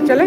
चले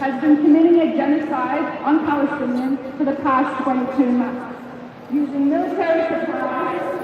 has been committing a genocide on Palestinians for the past 22 months, using military supplies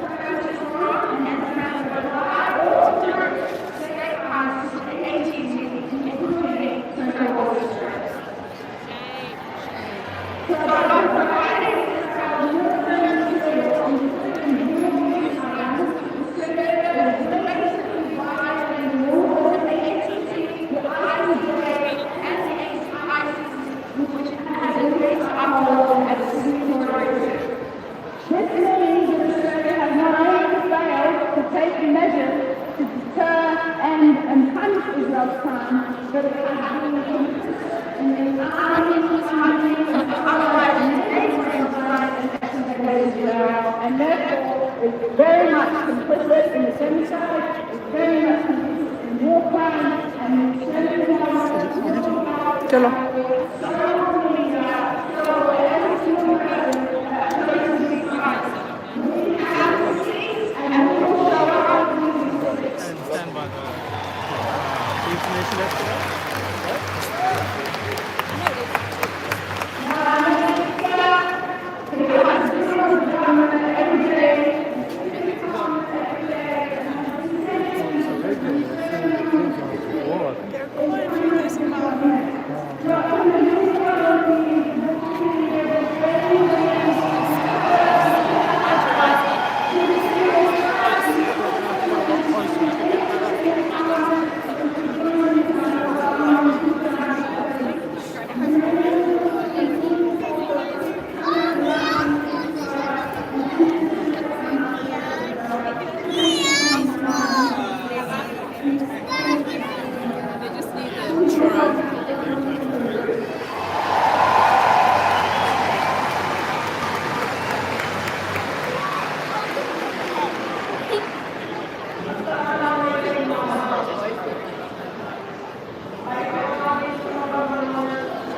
and therefore is very much complicit in the genocide, is very much complicit in war crimes, and चलो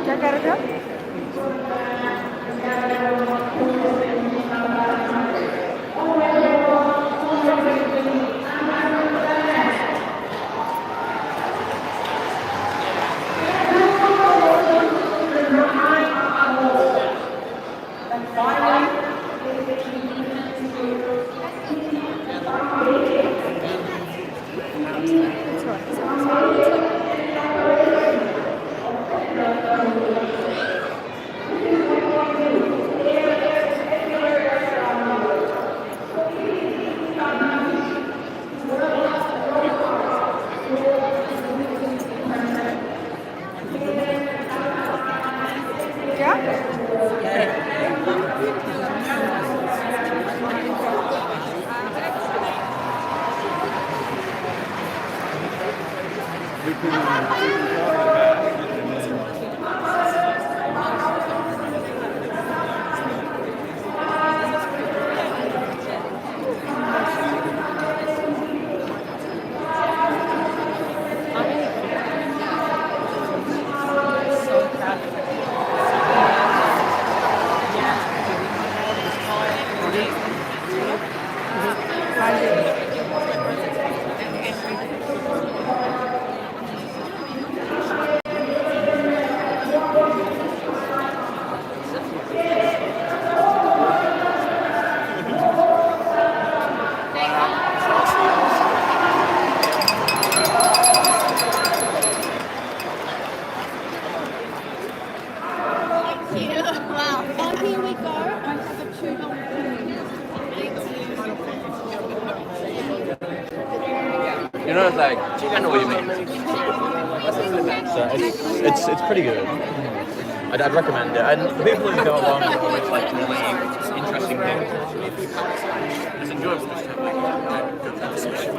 क्या कह रहे थे आप? Wow. And here we go. I have a $2 You know, it's like, I know what you mean. So it's pretty good. I'd recommend it. And the people who go along are always like really interesting things. It's enjoyable just to have like good conversation.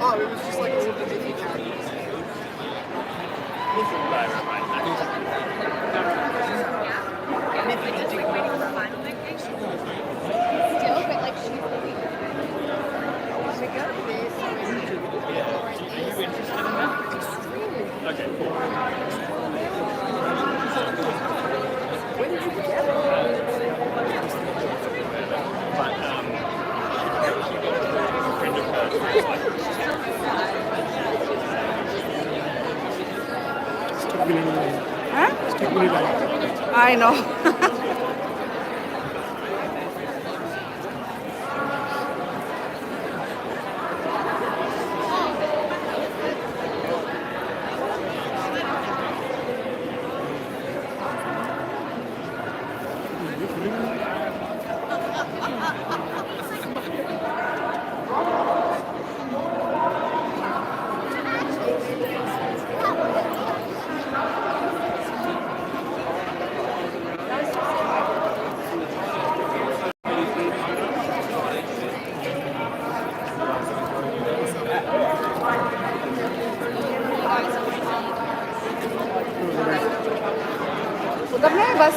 Oh, it was just like all the different characters. Still, but like she's Okay, cool. Huh? I know. उतरना है बस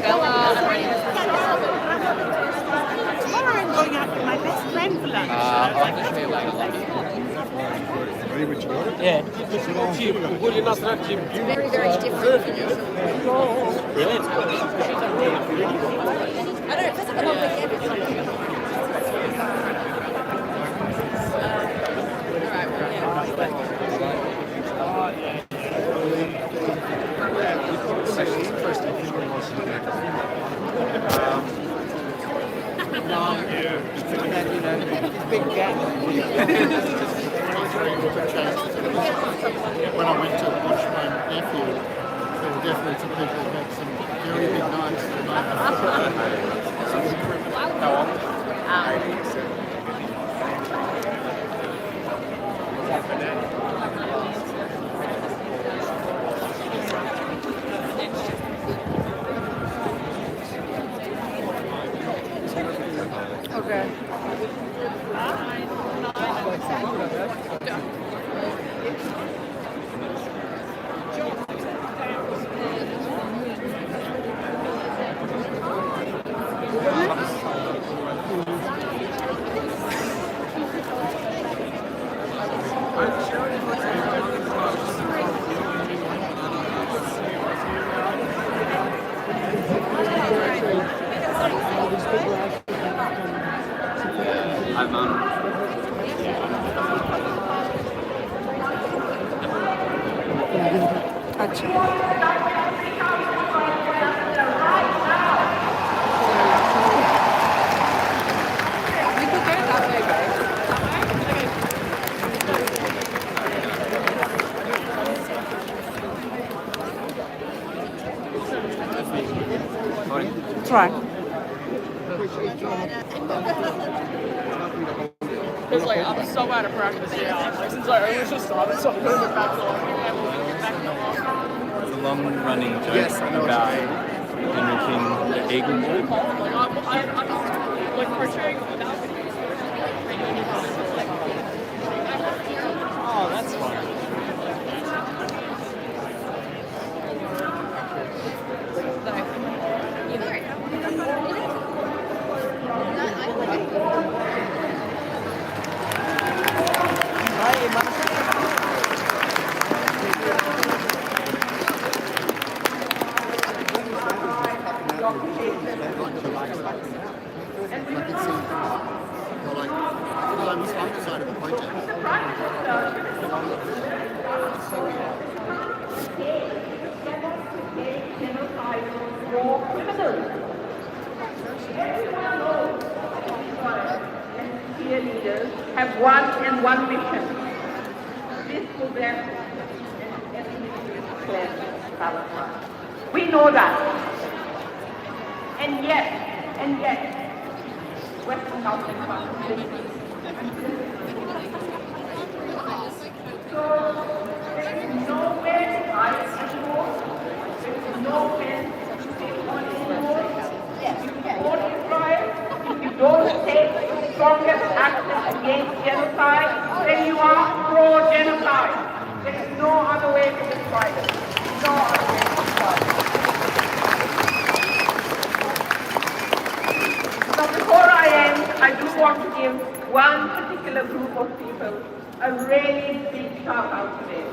Bella, tomorrow I'm going out with my best friend for lunch. I'll have to show you later. Yeah. very, very different. Really? I don't know, it feels like a long weekend or something. Big gap. When I went to watch my nephew, there were definitely some people who had some very big nights. How long? Okay. Try. Because like I'm so out of practice now. Like since I only just started, so I'm going to get back to like being able to get back in the line. It's a long-running joke about enriching the eagle board. Like I'm like portraying without videos. Oh, that's fun. Like, have one and one mission. This will then Palestine. We know that. And yet, Western governments are complicit. So there is nowhere to hide anymore. There is nowhere to stay on anymore. If you support Israel, if you don't take the strongest action against genocide, then you are pro-genocide. There is no other way to describe it. No other way to describe it. So before I end, I do want to give one particular group of people a really big shout out today.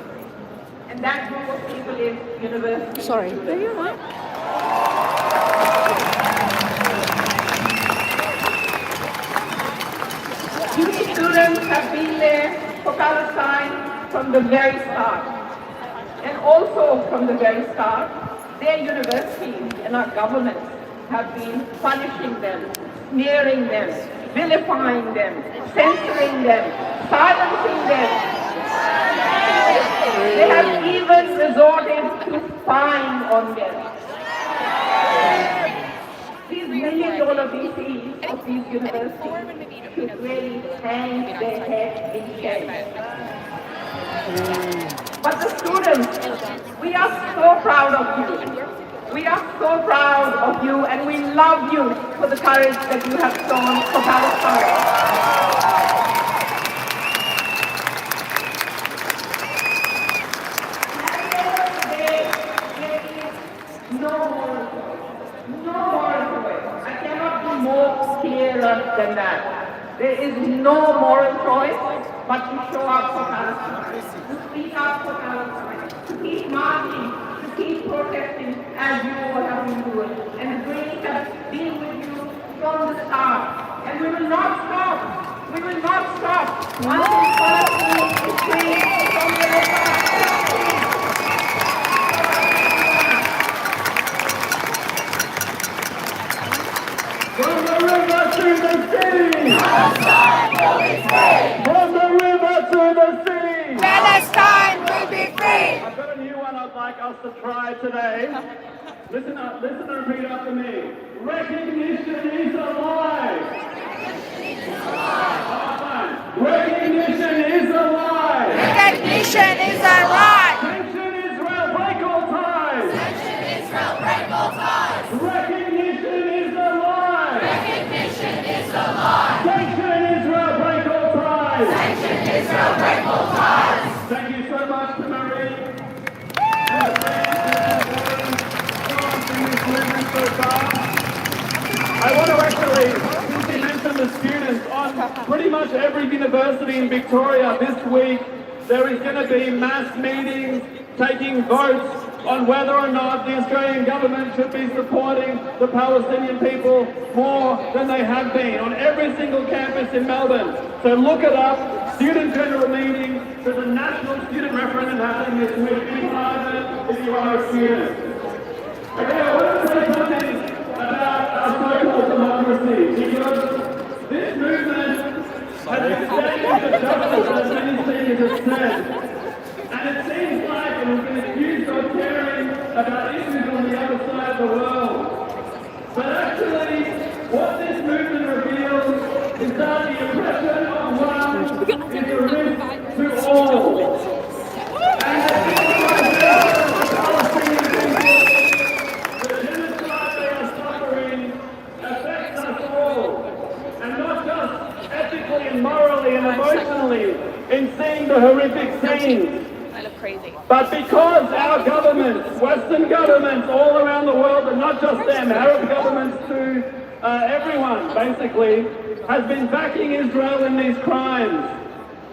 And that group of people is university. Sorry. There you are. These students have been there for Palestine from the very start. And also from the very start, their universities and our governments have been punishing them, sneering them, vilifying them, censoring them, silencing them. They have even resorted to spying on them. These million-dollar VCs of these universities should really hang their heads in shame. But the students, we are so proud of you. We are so proud of you, and we love you for the courage that you have shown for Palestine. At the end of the day, there is no more choice. I cannot be more clearer than that. There is no moral choice but to show up for Palestine, to speak up for Palestine, to keep marching, to keep protesting as you all have been doing. And the Greens have been with you from the start. And we will not stop. We will not stop until Palestine is free from the From the river to the sea! Palestine will be free! From the river to the sea! Palestine will be free. I've got a new one I'd like us to try today. Listen and repeat after me. Recognition is alive! Recognition is alive! Recognition is a right. Sanction Israel, break all ties! Sanction Israel, break all ties. Recognition is alive! Recognition is a lie. Sanction Israel, break all ties! Sanction Israel, break all ties. Thank you so much to Marie. I want to actually mention the students on pretty much every university in Victoria this week. There is going to be mass meetings taking votes on whether or not the Australian government should be supporting the Palestinian people more than they have been on every single campus in Melbourne. So look it up. Student general meeting. There's a national student referendum happening this week. Be part of it if you are a student. Okay, I want to say something about our so-called democracy, because this movement has extended the justice, as many speakers have said. And it seems like we've been accused of caring about issues on the other side of the world. But actually, what this movement reveals is that the oppression of one is a risk to all. And the victimization of the Palestinian people, the genocide they are suffering, affects us all. And not just ethically and morally and emotionally in seeing the horrific scenes. But because our governments, Western governments all around the world, and not just them, Arab governments too, everyone basically, has been backing Israel in these crimes.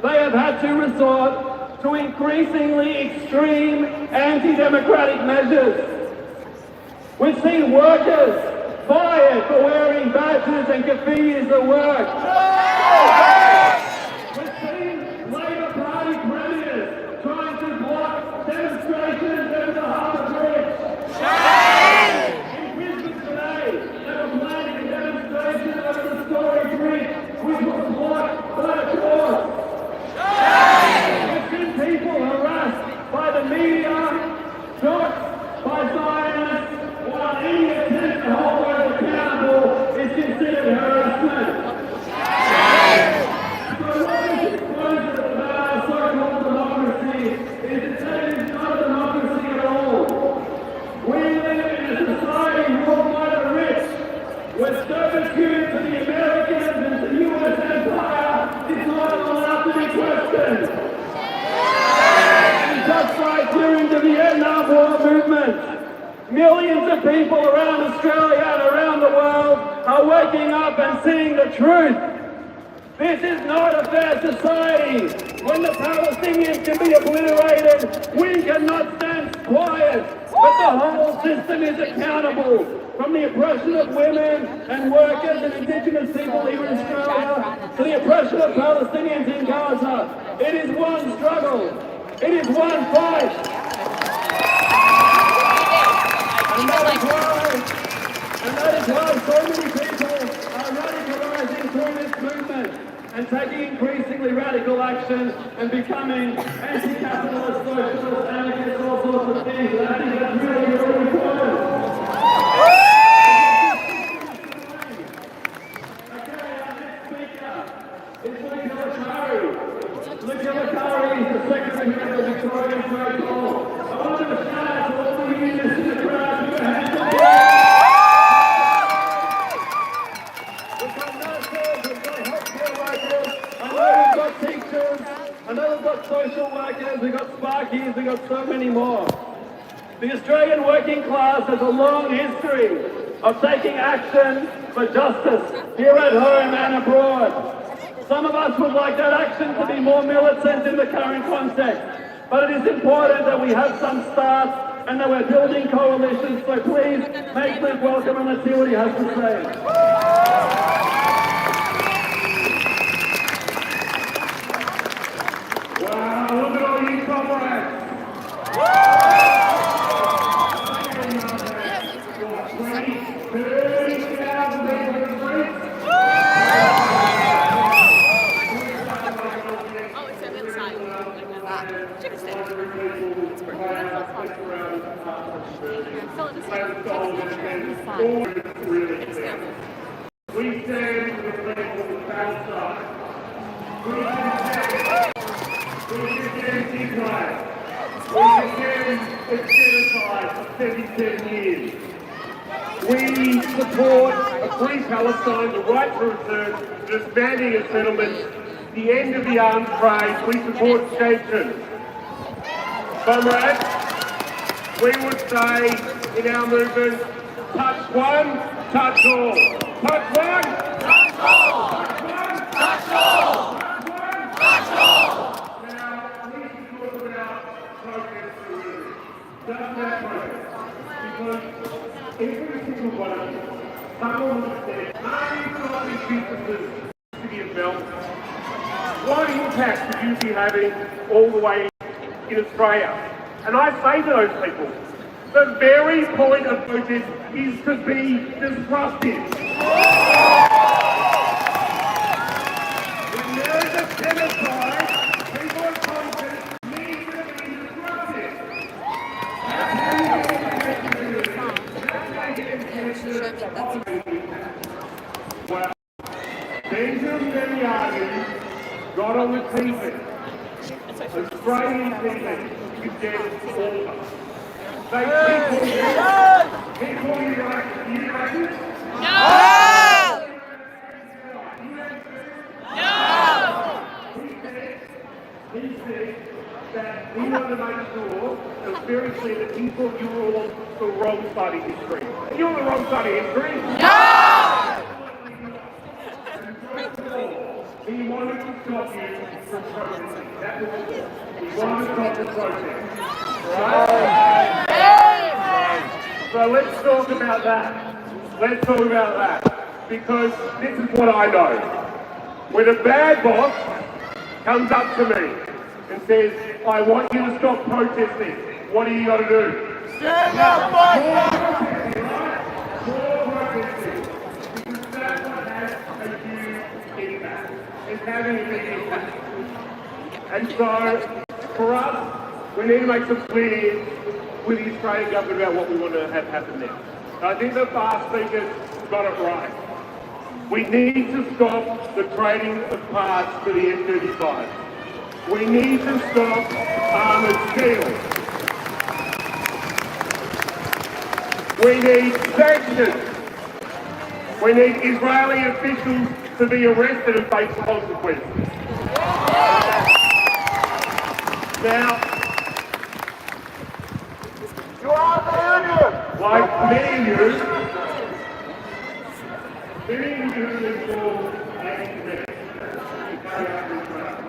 They have had to resort to increasingly extreme anti-democratic measures. We've seen workers fired for wearing badges and keffiyehs at work. We've seen Labour Party premiers trying to block demonstrations over the Harbour Bridge. In Brisbane today, they were planning a demonstration over the Story Bridge, which was blocked by a court. Millions of people around Australia and around the world are waking up and seeing the truth. This is not a fair society. When the Palestinians can be obliterated, we cannot stand quiet. But the whole system is accountable. From the oppression of women and workers and Indigenous people here in Australia to the oppression of Palestinians in Gaza. It is one struggle. It is one fight. And that is why so many people are radicalizing through this movement and taking increasingly radical action and becoming anti-capitalist, socialist, anarchist, all sorts of things. And I think that's really, really important. Okay, our next speaker is Luke Lakari is the Secretary of the Victorian Trade Hall. I want to shout out to all the unionists in the crowd. Put your hands up. We've got nurses, we've got healthcare workers, I know we've got teachers, I know we've got social workers, we've got sparkies, we've got so many more. The Australian working class has a long history of taking action for justice here at home and abroad. Some of us would like that action to be more militant in the current context, but it is important that we have some start and that we're building coalitions, so please make Luke welcome and let's see what he has to say. Wow, look at all you comrades! 30,000 people in the streets. We stand with the people of Palestine. We condemn Israel. We condemn its genocide for 77 years. We support a free Palestine, the right to return, disbanding of settlements, the end of the arms trade. We support sanctions. Comrades, we would say in our movement, touch one, touch all. Touch one, touch all. Touch one, touch all. Touch one, touch all. Now, we need to talk about protest delivery. Just that protest. Because every single one of you, someone would have said, are you stopping businesses in the city of Melbourne? What impact would you be having all the way in Australia? And I say to those people, the very point of protest is to be disruptive. When there is a genocide, people of protest need to be disruptive. Well, Benjamin Netanyahu got on the TV, Australian TV, condemned all of us. They people you like, you racist? No! He said that we want to make sure it was very clear that he thought you were all on the wrong side of history. You're on the wrong side of history? No! He wanted to stop you from protesting. That was it. He wanted to stop the protest. Right? So let's talk about that. Let's talk about that. Because this is what I know. When a bad boss comes up to me and says, I want you to stop protesting, what do you got to do? Stand up, fight! More protesting, right? More protesting. Because that's what has a huge impact. It's having a big impact. And so, for us, we need to make some clear with the Australian government about what we want to have happen now. I think the past speakers got it right. We need to stop the trading of parts for the F-35. We need to stop armoured steel. We need sanctions. We need Israeli officials to be arrested and face consequences. Now, you are the union. like many of you who have called activists to carry out this round.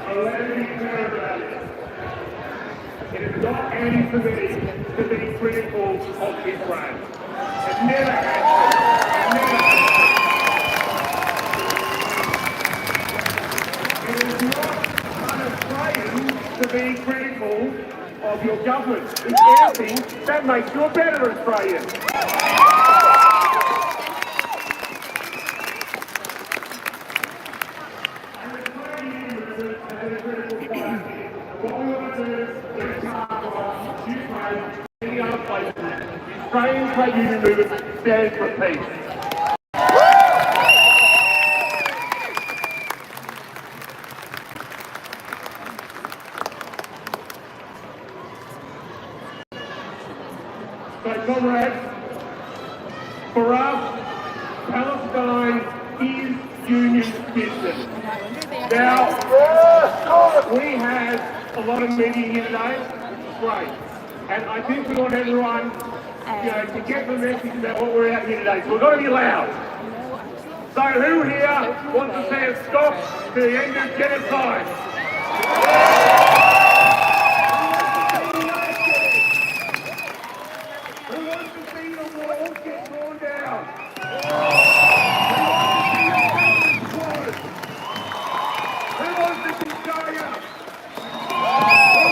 So let me be clear about this. It is not anti-Semitic to be critical of Israel. It never has been. It never has been. It is not un-Australian to be critical of your government. If anything, that makes you a better Australian. Australian trade union movement stands for peace. So, comrades, for us, Palestine is union business. Now, we have a lot of media here today. Great. And I think we want everyone, to get the message about what we're out here today. So we've got to be loud. So who here wants to say a stop to the end of genocide? Who wants to see the walls get torn down? Who wants to see Gaza? Who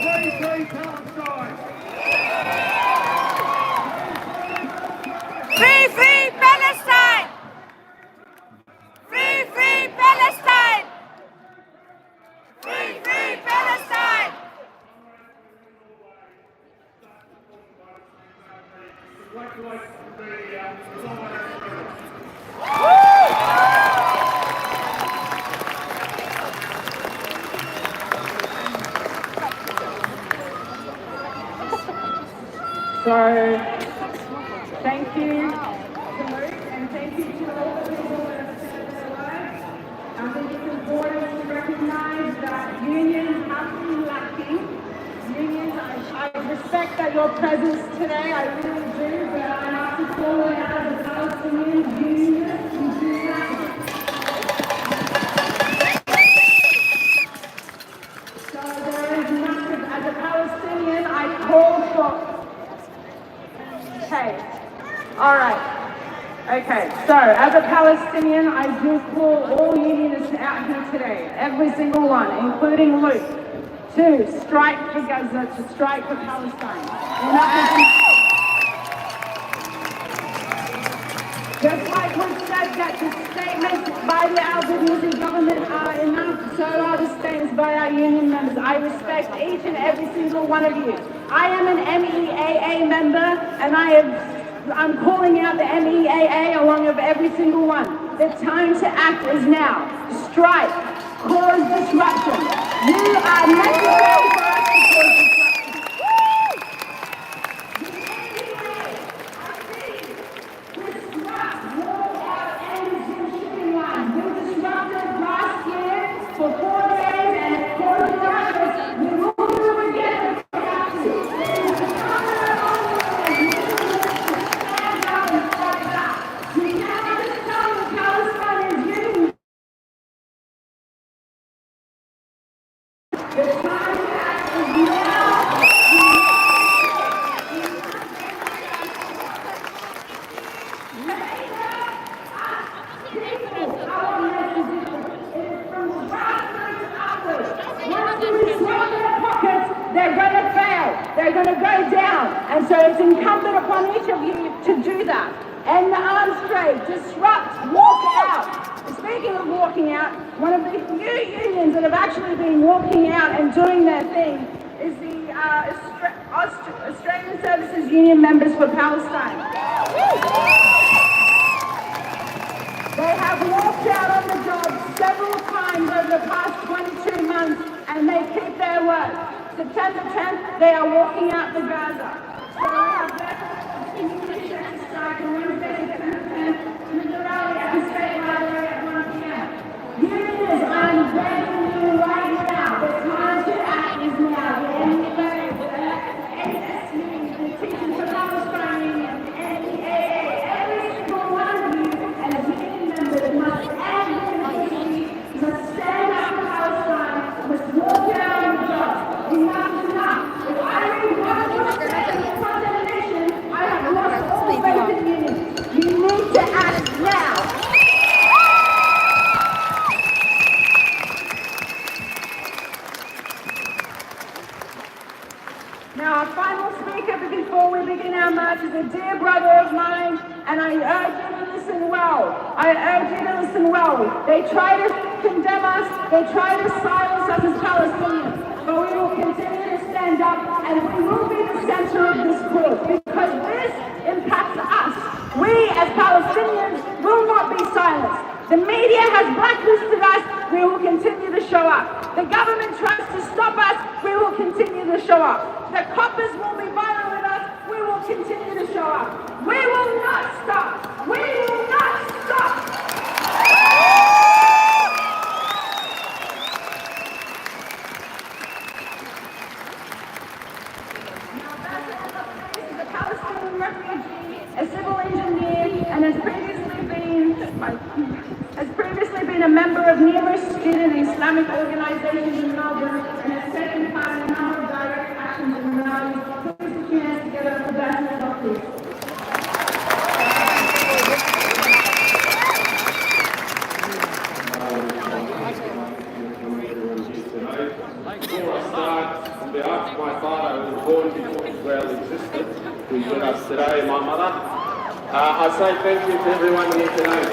wants to free Palestine? Free, free Palestine! Free, free Palestine! Free, free Palestine! So, thank you to Luke and thank you to all the people that have said their words. I think it's important to recognise that unions have been lacking. Unions, I respect that your presence today, I really do, but I have to call it out as a Palestinian union. We do lack. So there is massive, as a Palestinian, I call for. Okay, all right. Okay, so as a Palestinian, I do call all unionists out here today, every single one, including Luke, to strike for Gaza, to strike for Palestine. Just like we said that the statements by the Albanese government are enough, so are the statements by our union members. I respect each and every single one of you. I am an MEAA member, and I'm calling out the MEAA along with every single one. The time to act is now. Strike, cause disruption. You are necessary for us to cause disruption. For 4 days and it caused rushes. We will do it again if we have to. Stand up and fight back. We cannot just tell the Palestinians union. The time to act is now. They're going to fail. They're going to go down. And so it's incumbent upon each of you to do that. End the arms trade. Disrupt. Walk out. And speaking of walking out, one of the few unions that have actually been walking out and doing their thing is the Australian Services Union Members for Palestine. They have walked out on the job several times over the past 22 months, and they keep their word. September 10th, they are walking out to Gaza. So we have therefore continued to check the strike on Wednesday, September 10th, with the rally at the State Library at 1 p.m. Unions, I'm begging you right now. The time to act is now. The NSU, the teachers Now, our final speaker before we begin our march is a dear brother of mine, and I urge you to listen well. I urge you to listen well. They try to condemn us, they try to silence us as Palestinians, but we will continue to stand up, and we will be the center of this cause, because this impacts us. We, as Palestinians, will not be silenced. The media has blacklisted us, we will continue to show up. The government tries to stop us, we will continue to show up. The coppers will be violent with us, we will continue to show up. We will not stop. We will not stop. Is a Palestinian refugee, a civil engineer, and has previously been a member of numerous student and Islamic organizations in Melbourne and has taken part in a number of direct actions in the rallies. Please put your hands together for Bashir Doctors. Before I start, on behalf of my father who was born before Israel existed, who's with us today, my mother, I say thank you to everyone here today.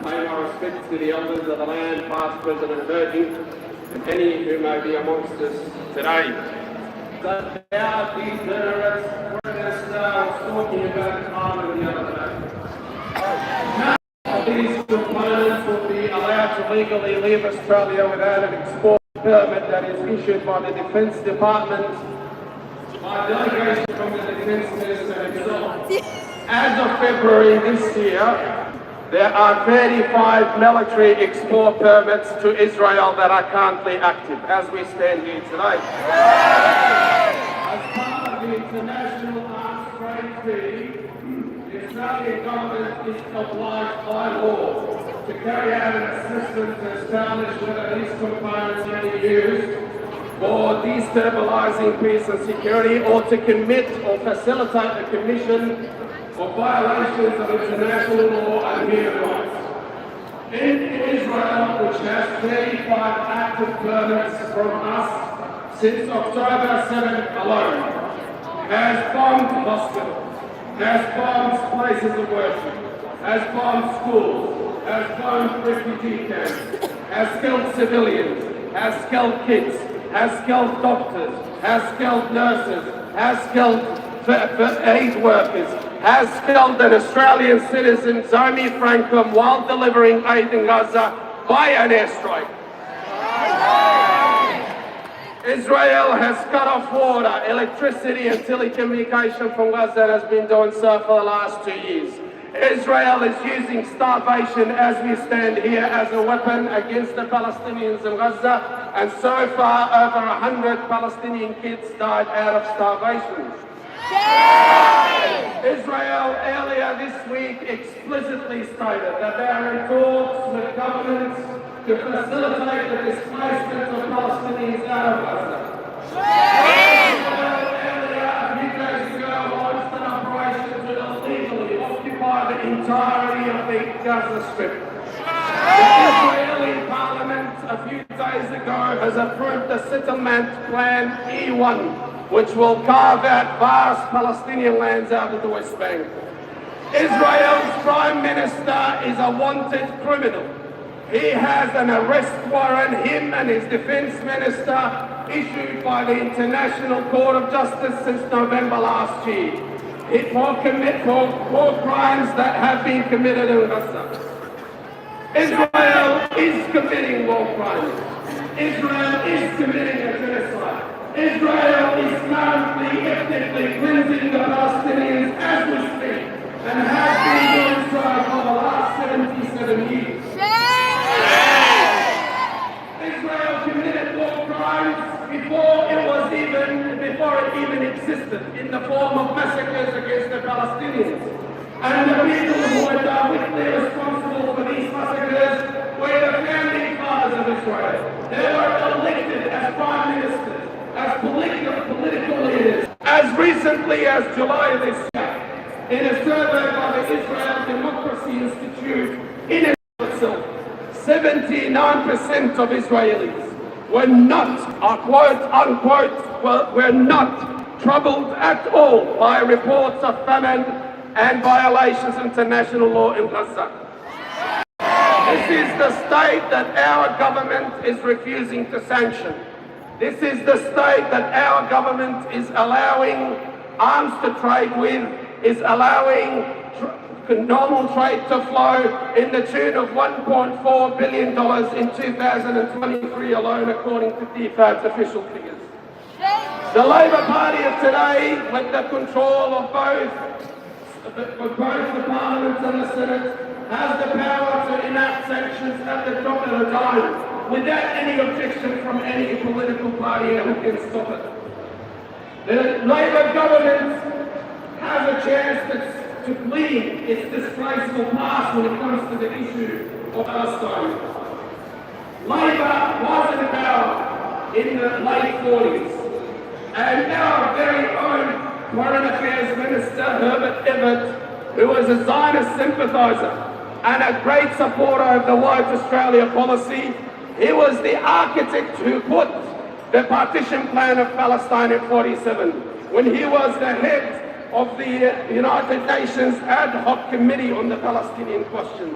Pay my respects to the elders of the land, past, present and emerging, and any who may be amongst us today. So now these terrorists, Minister was talking about Carmen the other day. These components will be allowed to legally leave Australia without an export permit that is issued by the Defence Department by delegation from the Defence Minister himself. As of February this year, there are 35 military export permits to Israel that are currently active as we stand here today. As part of the International Arms Trade Treaty, the Australian government is obliged by law to carry out an assessment to establish whether these components can be used for destabilizing peace and security or to commit or facilitate the commission of violations of international law and human rights. In Israel, which has 35 active permits from us since October 7th alone, has bombed hospitals, has bombed places of worship, has bombed schools, has bombed refugee camps, has killed civilians, has killed kids, has killed doctors, has killed nurses, has killed aid workers, has killed an Australian citizen, Zomi Franklin, while delivering aid in Gaza by an airstrike. Israel has cut off water, electricity and telecommunication from Gaza and has been doing so for the last 2 years. Israel is using starvation as we stand here as a weapon against the Palestinians in Gaza, and so far over 100 Palestinian kids died out of starvation. Israel earlier this week explicitly stated that they are in talks with governments to facilitate the displacement of Palestinians out of Gaza. Israel earlier, a few days ago, launched an operation to illegally occupy the entirety of the Gaza Strip. The Israeli parliament a few days ago has approved the settlement plan E1, which will carve out vast Palestinian lands out of the West Bank. Israel's Prime Minister is a wanted criminal. He has an arrest warrant, him and his Defence Minister, issued by the International Court of Justice since November last year. For crimes that have been committed in Gaza. Israel is committing war crimes. Israel is committing a genocide. Israel is currently ethnically cleansing the Palestinians as we speak, and has been doing so for the last 77 years. Israel committed war crimes before it even existed, in the form of massacres against the Palestinians. And the people who are directly responsible for these massacres were the founding fathers of Israel. They were elected as prime ministers, as political leaders. As recently as July this year, in a survey by the Israel Democracy Institute in itself, 79% of Israelis were not, quote unquote, were not troubled at all by reports of famine and violations of international law in Gaza. This is the state that our government is refusing to sanction. This is the state that our government is allowing arms to trade with, is allowing normal trade to flow in the tune of $1.4 billion in 2023 alone, according to DFAD's official figures. The Labor Party of today, with the control of both the Parliament and the Senate, has the power to enact sanctions at the drop of a dime without any objection from any political party who can stop it. The Labor government has a chance to clean its disgraceful past when it comes to the issue of Palestine. Labor was in power in the late 40s, and our very own Foreign Affairs Minister, Herbert Everett, who was a Zionist sympathiser and a great supporter of the White Australia policy, he was the architect who put the partition plan of Palestine in 47, when he was the head of the United Nations ad hoc committee on the Palestinian questions.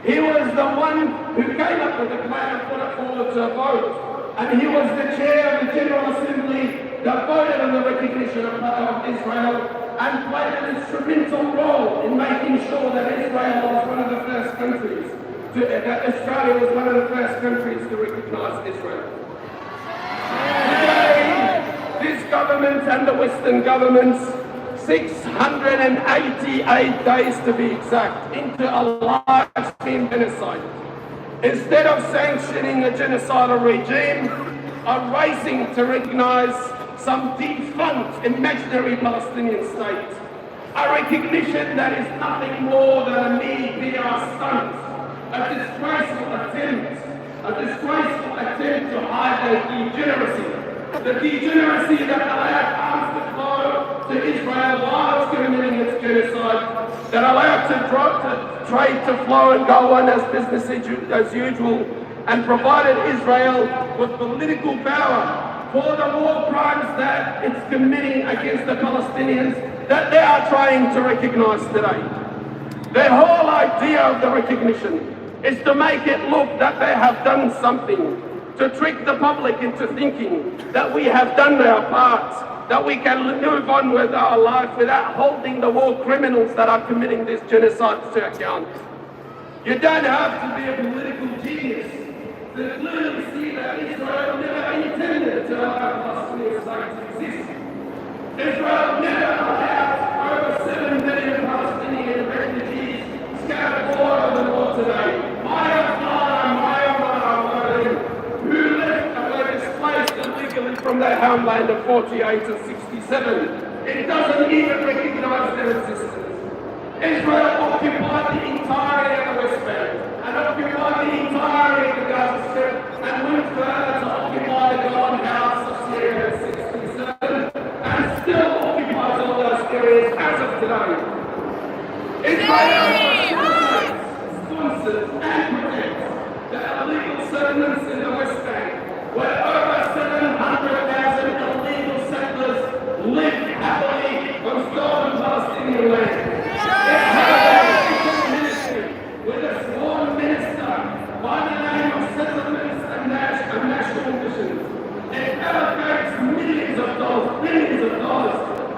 He was the one who came up with the plan and put it forward to a vote. And he was the chair of the General Assembly that voted on the recognition of Israel and played an instrumental role in making sure that Israel was one of the first countries, that Australia was one of the first countries to recognise Israel. Today, this government and the Western governments, 688 days to be exact, into a live-stream genocide. Instead of sanctioning a genocidal regime, are racing to recognise some defunct imaginary Palestinian state. A recognition that is nothing more than a mere PR stunt, a disgraceful attempt to hide their degeneracy. The degeneracy that allowed arms to flow to Israel while it's committing its genocide, that allowed trade to flow and go on as business as usual, and provided Israel with political power for the war crimes that it's committing against the Palestinians that they are trying to recognise today. The whole idea of the recognition is to make it look that they have done something, to trick the public into thinking that we have done our part, that we can move on with our life without holding the war criminals that are committing this genocide to account. You don't have to be a political genius to clearly see that Israel never intended to allow Palestinian state to exist. Israel never allowed over 7 million Palestinian refugees scattered all over the world today. Who left and were displaced illegally from their homeland of 48 and 67. It doesn't even recognise their existence. Israel occupied the entirety of the West Bank and occupied the entirety of the Gaza Strip and went further to occupy the Golden House of Syria in 67 and still occupies all those areas as of today. Israel sponsors and protects the illegal settlements in the West Bank, where over 700,000 illegal settlers live happily on stolen Palestinian land. It has a ministry with a sworn minister by the name of Settlements and National Missions. It allocates millions of dollars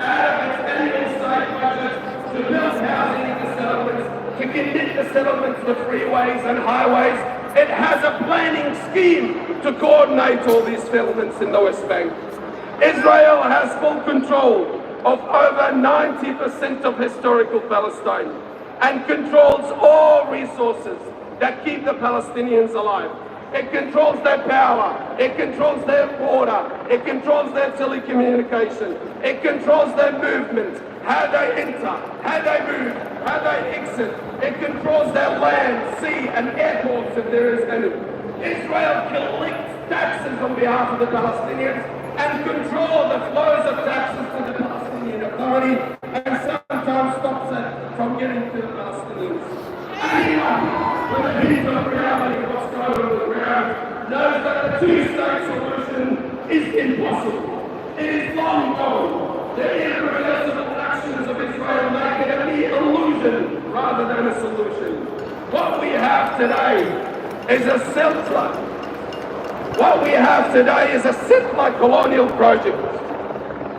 out of its annual state budget to build housing in the settlements, to connect the settlements with freeways and highways. It has a planning scheme to coordinate all these settlements in the West Bank. Israel has full control of over 90% of historical Palestine and controls all resources that keep the Palestinians alive. It controls their power, it controls their border, it controls their telecommunication, it controls their movement, how they enter, how they move, how they exit. It controls their land, sea and airports if there is any. Israel collects taxes on behalf of the Palestinians and control the flows of taxes to the Palestinian Authority and sometimes stops it from getting to the Palestinians. Anyone with a hint of reality two-state solution is impossible. It is long gone. The irreversible actions of Israel make it a mere illusion rather than a solution. What we have today is a settler. What we have today is a settler colonial project.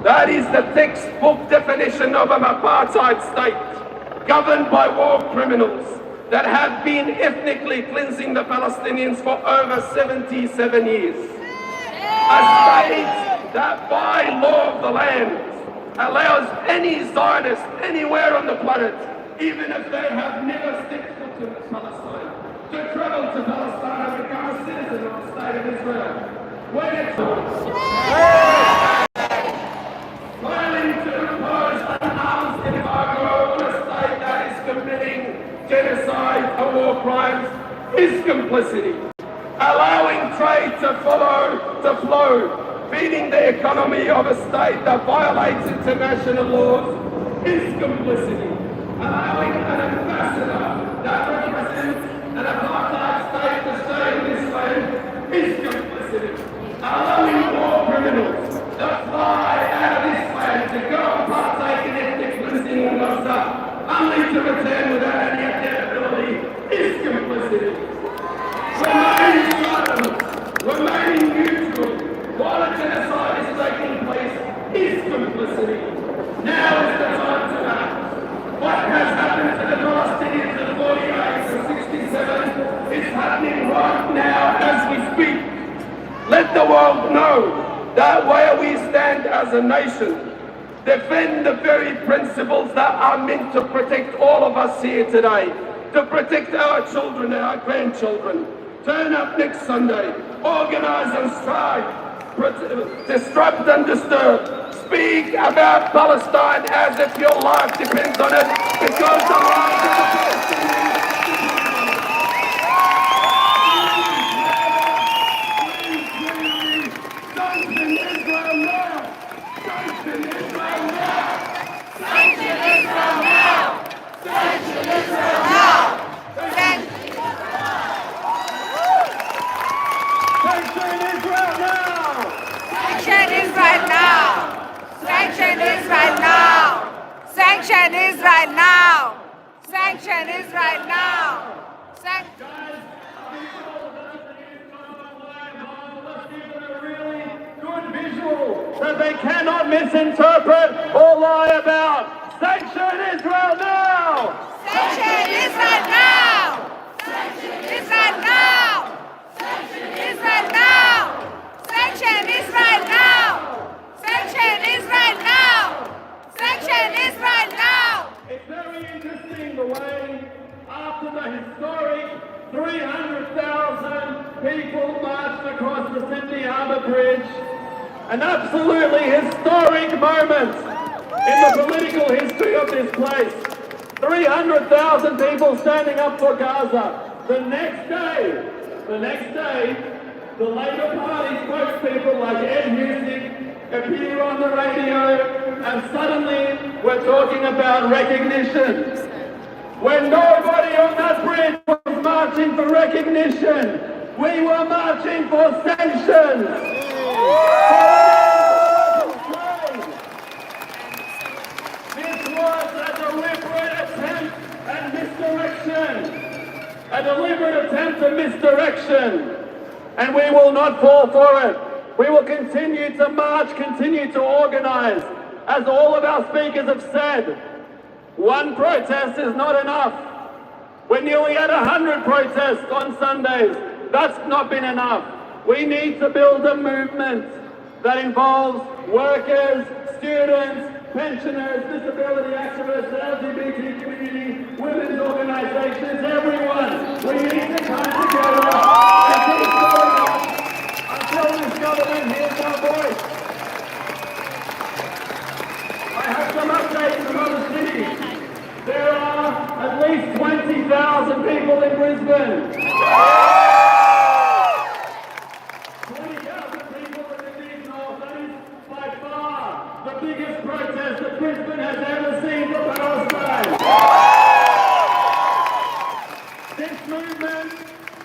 That is the textbook definition of an apartheid state, governed by war criminals that have been ethnically cleansing the Palestinians for over 77 years. A state that by law of the land allows any Zionist anywhere on the planet, even if they have never stepped foot in Palestine, to travel to Palestine and become a citizen of the state of Israel. When it's failing to impose an arms embargo on a state that is committing genocide and war crimes is complicity. Allowing trade to flow, feeding the economy of a state that violates international laws is complicity. Allowing an ambassador that represents an apartheid state to stay in this land is complicity. Allowing war criminals that fly out of this land to go and partake in ethnic cleansing in Gaza, only to return without any accountability, is complicity. Remaining silent, remaining neutral, while a genocide is taking place, is complicity. Now is the time to act. What has happened to the Palestinians in 48 and 67 is happening right now as we speak. Let the world know that where we stand as a nation, defend the very principles that are meant to protect all of us here today, to protect our children and our grandchildren. Turn up next Sunday, organise and strike, disrupt and disturb. Speak about Palestine as if your life depends on it, because the lives of the Palestinians sanction Israel now! Sanction Israel now! Sanction Israel now! Sanction Israel now! Sanction Israel now! Sanction Israel now! Sanction Israel now! Sanction Israel now! Sanction Israel now! Good visual that they cannot misinterpret or lie about. Sanction Israel now! Sanction Israel now! Sanction Israel now! Sanction Israel now! Sanction Israel now! Sanction Israel now! Sanction Israel now! It's very interesting the way, after the historic 300,000 people marched across the Sydney Harbour Bridge, an absolutely historic moment in the political history of this place. 300,000 people standing up for Gaza. The next day, the Labour Party spokespeople like Ed Husick appear on the radio, and suddenly we're talking about recognition. When nobody on that bridge was marching for recognition, we were marching for sanctions. This was a deliberate attempt at misdirection. A deliberate attempt at misdirection. And we will not fall for it. We will continue to march, continue to organise. As all of our speakers have said, one protest is not enough. We're nearly at 100 protests on Sundays. That's not been enough. We need to build a movement that involves workers, students, pensioners, disability activists, LGBT community, women's organisations, everyone. We need to come together and keep going on until this government hears our voice. I have some updates from other cities. There are at least 20,000 people in Brisbane. 20,000 people in the Big North. That is by far the biggest protest that Brisbane has ever seen for Palestine. This movement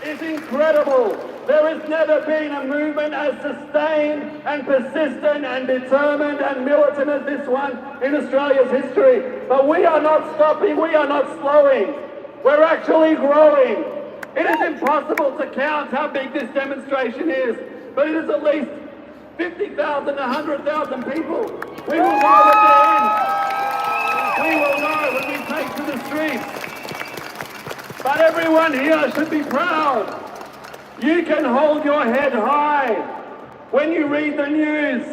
is incredible. There has never been a movement as sustained and persistent and determined and militant as this one in Australia's history. But we are not stopping, we are not slowing. We're actually growing. It is impossible to count how big this demonstration is, but it is at least 50,000, 100,000 people. We will know at the end. We will know when we take to the streets. But everyone here should be proud. You can hold your head high when you read the news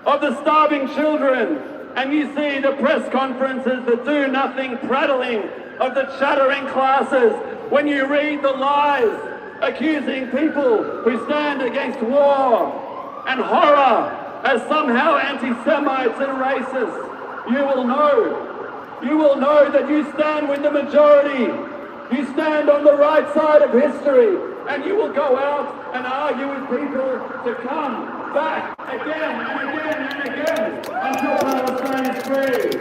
of the starving children and you see the press conferences, the do-nothing prattling of the chattering classes, when you read the lies accusing people who stand against war and horror as somehow anti-Semites and racists, you will know that you stand with the majority. You stand on the right side of history, and you will go out and argue with people to come back again and again and again until Palestine is free.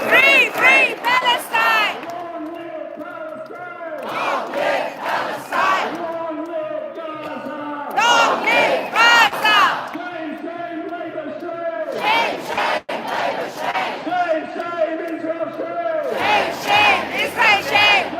Free, free Palestine! Long live Palestine! Long live Palestine! Long live Gaza! Long live Gaza! Shame, shame, labor, shame! Shame, shame, labor, shame! Shame, shame, Israel, shame! Shame, shame, Israel, shame! Shame,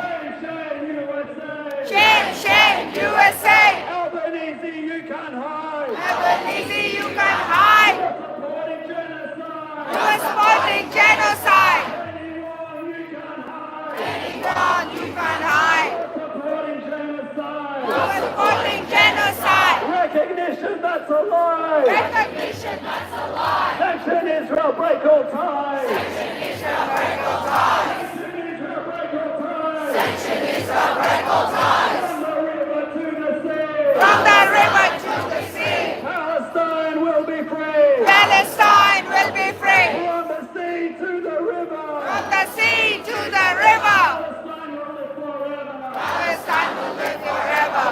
shame, USA! Shame, shame, USA! Albanese, you can't hide! Albanese, you can hide! Supporting genocide! You are supporting genocide! Anyone, you can't hide! Anyone, you can hide! Supporting genocide! You are supporting genocide! Recognition, that's a lie! Recognition, that's a lie! Sanction Israel, break all ties! Sanction Israel, break all ties! Sanction Israel, break all ties! Sanction Israel, break all ties! From the river to the sea! From the river to the sea! Palestine will be free! Palestine will be free! From the sea to the river! From the sea to the river! Palestine will live forever! Palestine will live forever!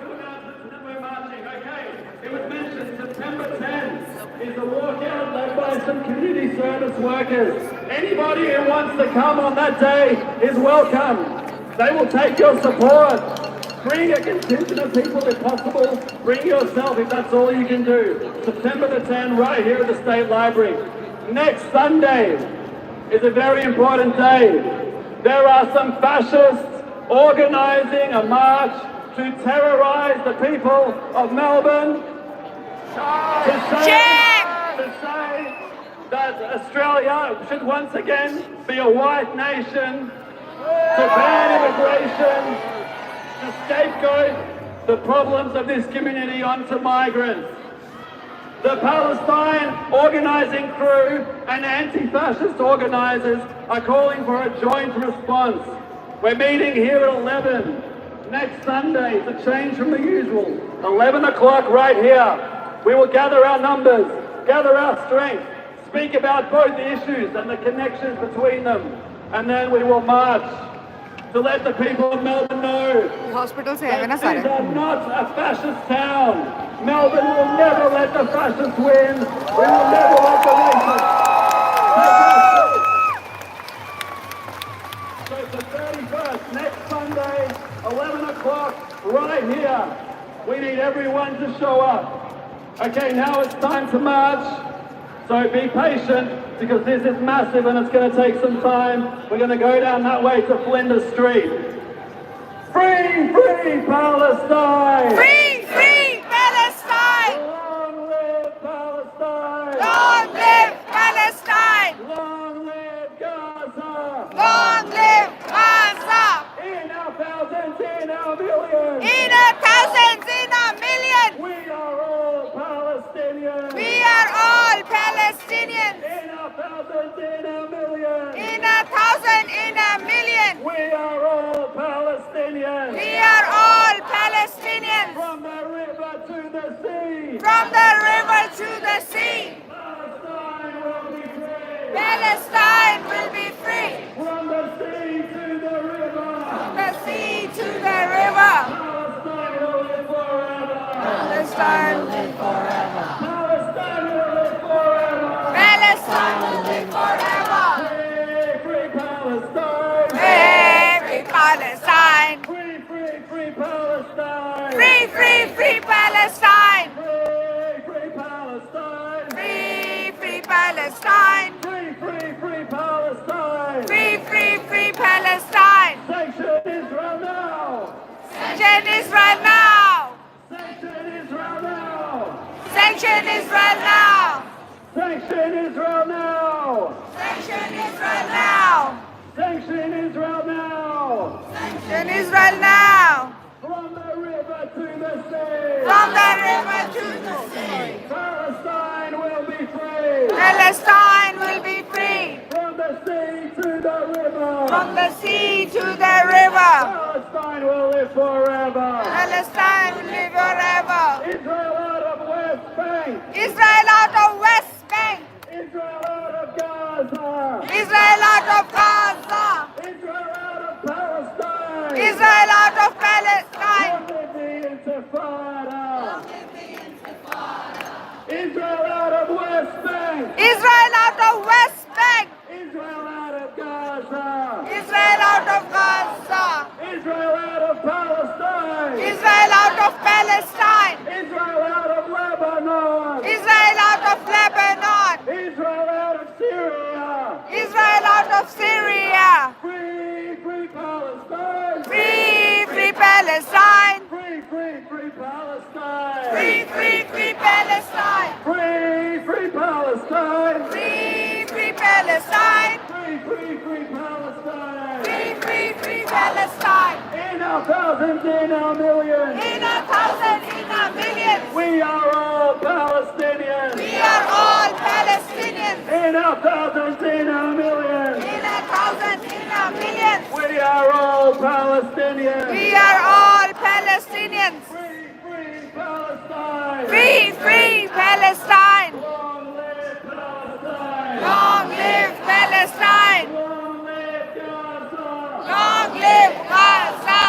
Two announcements and then we're marching. Okay, it was mentioned September 10th is the walkout led by some community service workers. Anybody who wants to come on that day is welcome. They will take your support. Bring a contingent of people if possible. Bring yourself if that's all you can do. September the 10th, right here at the State Library. Next Sunday is a very important day. There are some fascists organising a march to terrorise the people of Melbourne. To say that Australia should once again be a white nation, to ban immigration, to scapegoat the problems of this community onto migrants. The Palestine organising crew and anti-fascist organisers are calling for a joint response. We're meeting here at 11 next Sunday. It's a change from the usual. 11 o'clock right here. We will gather our numbers, gather our strength, speak about both issues and the connections between them, and then we will march to let the people of Melbourne know Hospital se that these are not a fascist town. Melbourne will never let the fascists win. We will never let the racists take us. So it's the 31st, next Sunday, 11 o'clock, right here. We need everyone to show up. Okay, now it's time to march. So be patient because this is massive and it's going to take some time. We're going to go down that way to Flinders Street. Free, free Palestine! Free, free Palestine! Long live Palestine! Long live Palestine! Long live Gaza! Long live Gaza! In our thousands, in our millions! In our thousands, in a million! We are all Palestinians! We are all Palestinians! In our thousands, in our millions! In a thousand, in a million! We are all Palestinians! We are all Palestinians! From the river to the sea! From the river to the sea! Palestine will be free! Palestine will be free! From the sea to the river! From the sea to the river! Palestine will live forever! Palestine will live forever! Palestine will live forever! Palestine will live forever! Free, free Palestine! Free Palestine! Free Free, free, free Palestine! Free, free Palestine! Free, free Palestine! Free, free, free Palestine! Free, free, free Palestine! Sanction Israel now! Sanction Israel now! Sanction Israel now! Sanction Israel now! Sanction Israel now! Sanction Israel now! Sanction Israel now! Sanction Israel now! From the river to the sea! From the river to the sea! Palestine will be free! Palestine will be free! From the sea to the river! From the sea to the river! Palestine will live forever! Palestine will live forever! Israel out of West Bank! Israel out of West Bank! Israel out of Gaza! Israel out of Gaza! Israel out of Palestine! Israel out of Palestine! Long live the Intifada! Israel out of West Bank! Israel out of West Bank! Israel out of Gaza! Israel out of Gaza! Israel out of Palestine! Israel out of Palestine! Israel out of Lebanon! Israel out of Lebanon! Israel out of Syria! Israel out of Syria! Free, free Palestine! Free, free Palestine! Free, free, free Palestine! Free, free, free Palestine! Free, free Palestine! Free, free Palestine! Free, free, free Palestine! Free, free, free Palestine! In our thousands, in our millions! In a thousand, in a million! We are all Palestinians! We are all Palestinians! In our thousands, in our millions! In a thousand, in a million! We are all Palestinians! We are all Palestinians! Free, free Palestine! Free, free Palestine! Long live Palestine! Long live Palestine! Long live Gaza! Long live Gaza!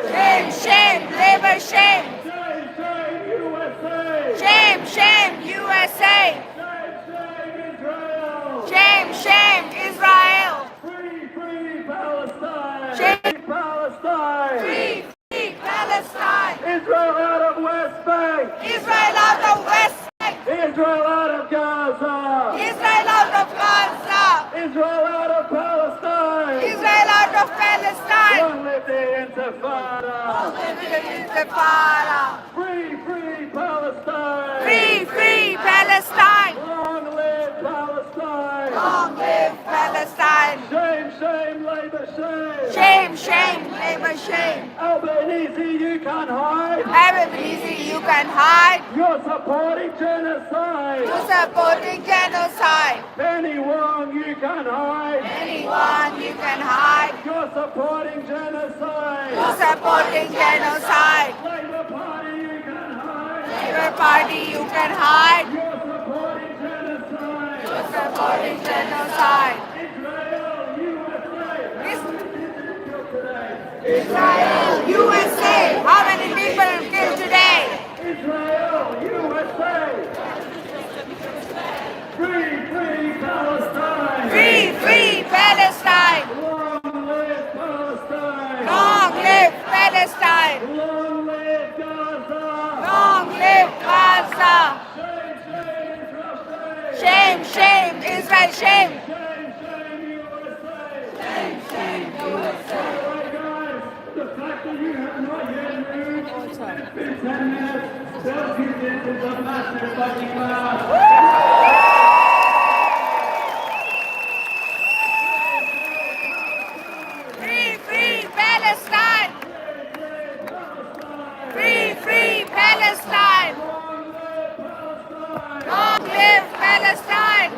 Shame, shame, labor, shame! Shame, shame, labor, shame! Shame, shame, USA! Shame, shame, USA! Shame, shame, Israel! Shame, shame, Israel! Free, free Palestine! Shame. Free Palestine! Free, free Palestine! Israel out of West Bank! Israel out of West Bank! Israel out of Gaza! Israel out of Gaza! Israel out of Palestine! Israel out of Palestine! Long live the Intifada! Intifada! Free, free Palestine! Free, free Palestine! Long live Palestine! Long live Palestine! Shame, shame, labor, shame! Shame, shame, labor, shame! Albanese, you can't hide! Albanese, you can hide! You're supporting genocide! You're supporting genocide! Penny Wong, you can't hide! Anyone you can hide! You're supporting genocide! You're supporting genocide! Labour Party, you can hide! Labour Party, you can hide! You're supporting genocide! You're supporting genocide! Israel, USA! Israel, USA! How many people killed today? Israel, USA! Free, free Palestine! Free, free Palestine! Long live Palestine! Long live Palestine! Long live Gaza! Long live Gaza! Shame, shame, Israel, shame! Shame, shame, Israel, shame! Shame, shame, USA! Shame, shame, USA! Alright guys, the fact that you have not yet moved, it's been 10 minutes, tells you this is a massive fucking class. Free, free Palestine! Free, free Palestine! Long live Palestine!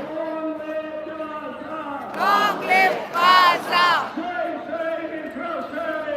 Long live Gaza!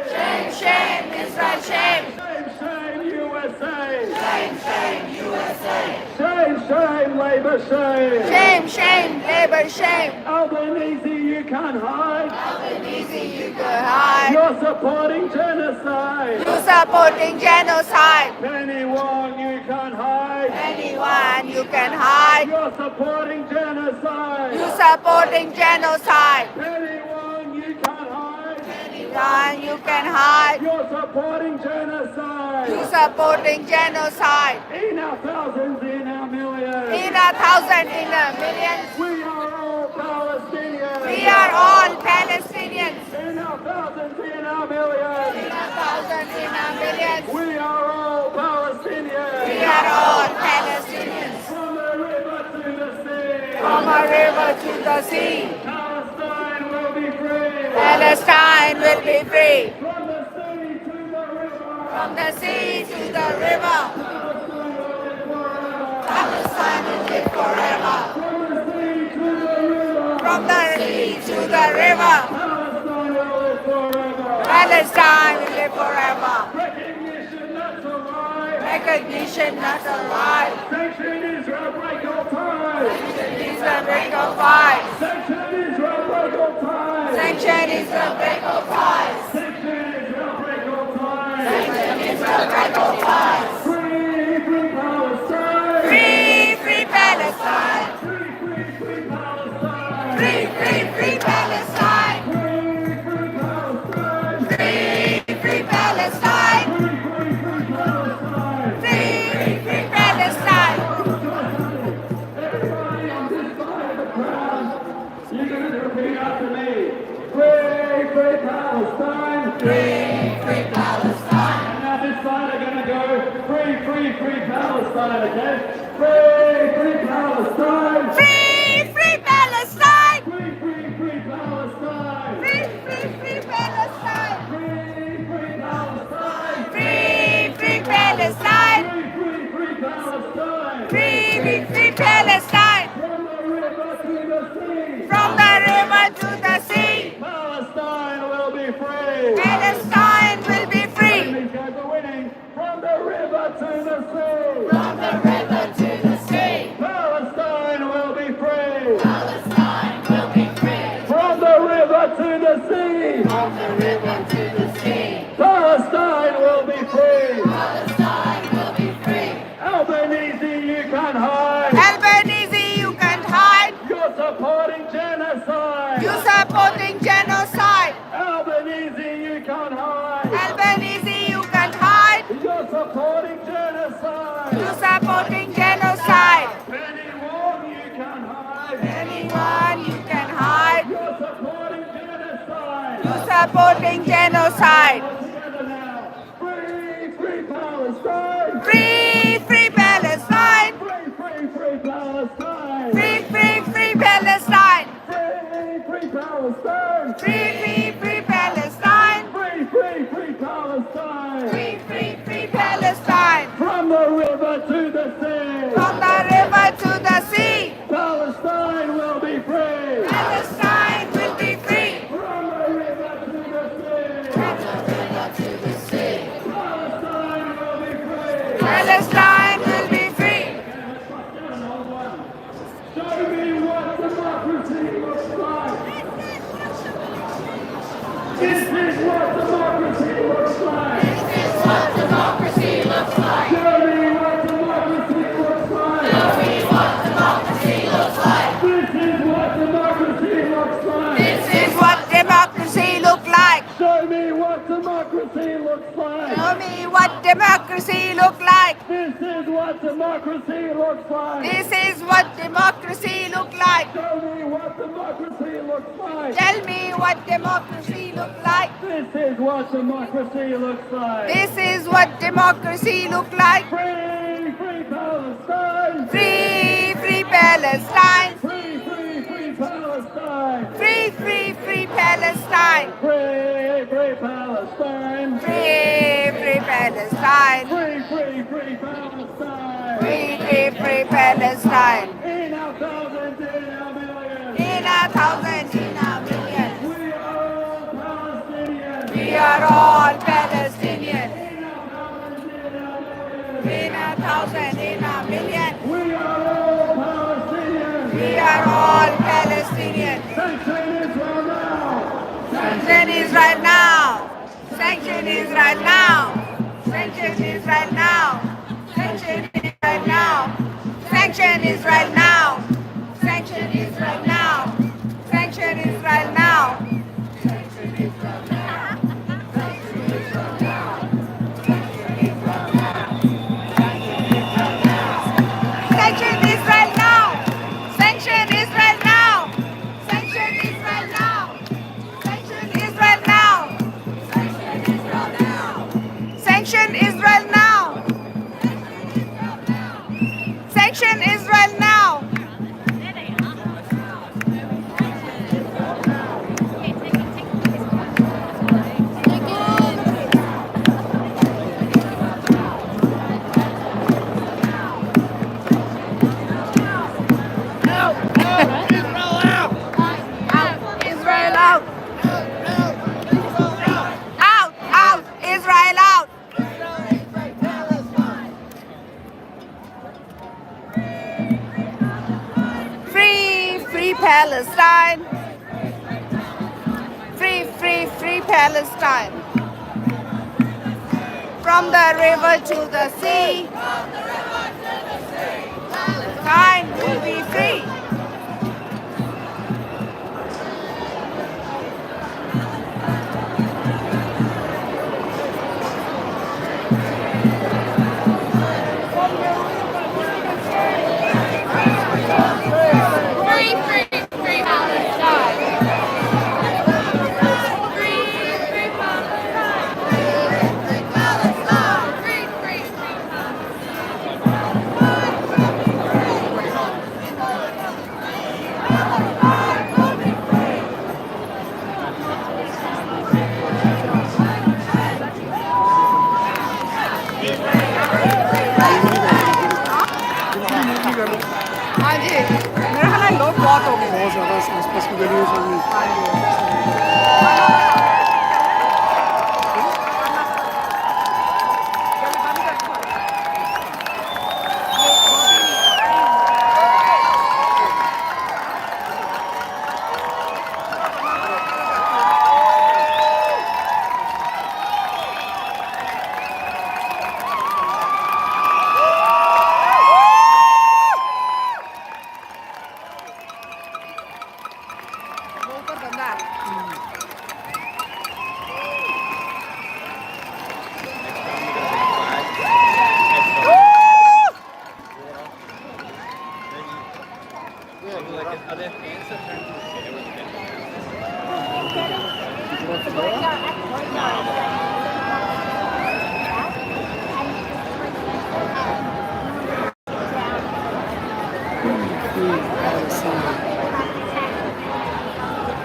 Shame, shame, Israel, shame! Shame, shame, USA! Shame, shame, USA! Shame, shame, Labour, shame! Shame, shame, labor, shame! Albanese, you can't hide! Albanese, you can hide! You're supporting genocide! You're supporting genocide! Penny Wong, you can't hide! Anyone you can hide! You're supporting genocide! You're supporting genocide! Penny Wong, you can't hide! Anyone you you can hide. You're supporting genocide. You're supporting genocide. In our thousands, in our millions. In a thousand, in a millions. We are all Palestinians. We are all Palestinians. In our thousands, in our millions. In a thousand, in a millions. We are all Palestinians. We are all Palestinians. From the river to the sea. From a river to the sea. Palestine will be free. Palestine will be free. From the sea to the river. From the sea to the river. Palestine will live forever. From the sea to the river. Palestine will live forever. Recognition, that's a right. Recognition, not a right. Sanction Israel, break your ties. Is the break of ties. Sanction Israel, break your ties. Sanction is the break of ties. Sanction Israel, break your ties. Sanction is the break of ties. Free, free Palestine. Free, free Palestine. Free, free, free Palestine. Free, free, free Palestine. Free, free Palestine. Free, free Palestine. Free, free, free Palestine. Free, free Palestine. Everybody on this side of the crowd, you're going to repeat after me. Free, free Palestine. Free Palestine. And now this side are going to go free, free, free Palestine, okay? Free, free Palestine. Free, free Palestine. Free, free, free Palestine. Free, free, free Palestine. Free, free Palestine. Free, free Palestine. Free, free, free Palestine. Free, free Palestine. From the river to the sea. From the river to the sea. Palestine will be free. Palestine will be free. These guys are winning. From the river to the sea. From the river to the sea. Palestine will be free. Palestine will be free. From the river to the sea. From the river to the sea. Palestine will be free. Palestine will be free. Albanese, you can't hide. Albanese, you can't hide. You're supporting genocide. You supporting genocide. Albanese, you can't hide. Albanese, you can't hide. You're supporting genocide. You supporting genocide. Anyone, you can't hide. Anyone, you can hide. You're supporting genocide. You supporting genocide. Together now. Free, free Palestine. Free, free Palestine. Free, free, free Palestine. Free, free, free Palestine. Free, free Palestine. Free, free, free Palestine. Free, free, free Palestine. Free, free, free Palestine. From the river to the sea. From the river to the sea. Palestine will be free. Palestine will be free. From the river to the sea. From the river to the sea. Palestine will be free. Palestine will be free. Show me what democracy looks like. This is what democracy looks like. This is what democracy looks like. Show me what democracy looks like. Show me what democracy looks like. This is what democracy looks like. This is what democracy looks like. Show me what democracy looks like. Show me what democracy looks like. This is what democracy looks like. This is what democracy looks like. Show me what democracy looks like. Tell me what democracy looks like. This is what democracy looks like. This is what democracy looks like. Free, free Palestine. Free, free Palestine. Free, free, free Palestine. Free, free, free Palestine. Free, free Palestine. Free, free Palestine. Free, free, free Palestine. Free, free, free Palestine. In our thousands, in our millions. In a thousand, in a million. We are all Palestinians. We are all Palestinians. In our thousands, in our millions. In a thousand, in a million. We are all Palestinians. We are all Palestinians. Sanction Israel now. Sanction is right now. Sanction is right now. Sanction is right now. Sanction is right now. Sanction is right now. Sanction is right now. Sanction is right now. Sanction is right now. Palestine. Free, free, free Palestine. From the river to the sea. Palestine will be free. Free, free, free Palestine. Free, free Palestine. Free Palestine. Free, free, free हाँ जी मेरा ख्याल है लोग बहुत हो गए बहुत ज़्यादा आसपास की गलियों से भी ऊपर गंदा है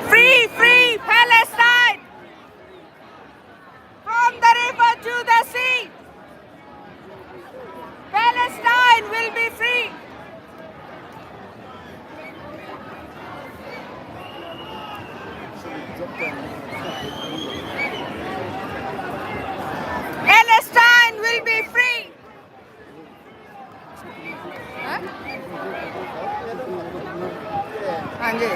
Free, free Palestine! From the river to the sea! Palestine will be free! Palestine will be free! Huh? हाँ जी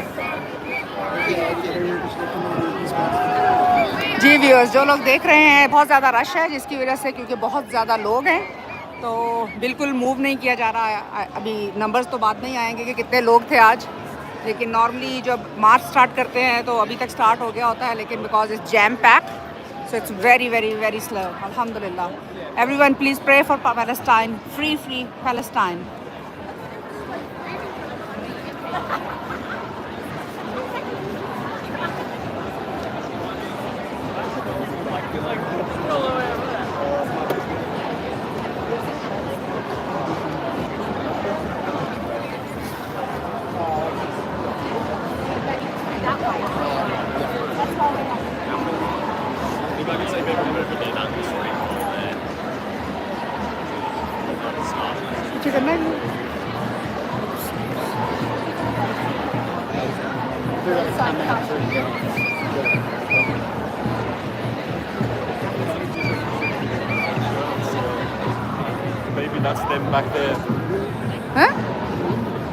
जी व्यूअर्स जो लोग देख रहे हैं बहुत ज़्यादा रश है जिसकी वजह से क्योंकि बहुत ज़्यादा लोग हैं तो बिल्कुल मूव नहीं किया जा रहा है अभी नंबर्स तो बाद में ही आएंगे कि कितने लोग थे आज लेकिन नॉर्मली जब मार्च स्टार्ट करते हैं तो अभी तक स्टार्ट हो गया होता है लेकिन because it's jam pack so it's very very very slow अल्हम्दुलिल्लाह everyone please pray for Palestine free free Palestine कुछ करना है Maybe that's them back there. हैं?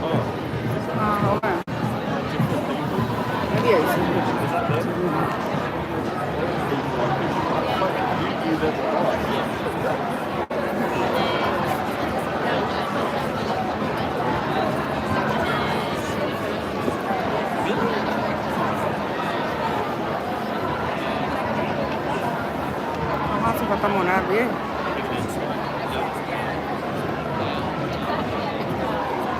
Oh, हाँ होगा is that them? कहाँ से खत्म होना है अब ये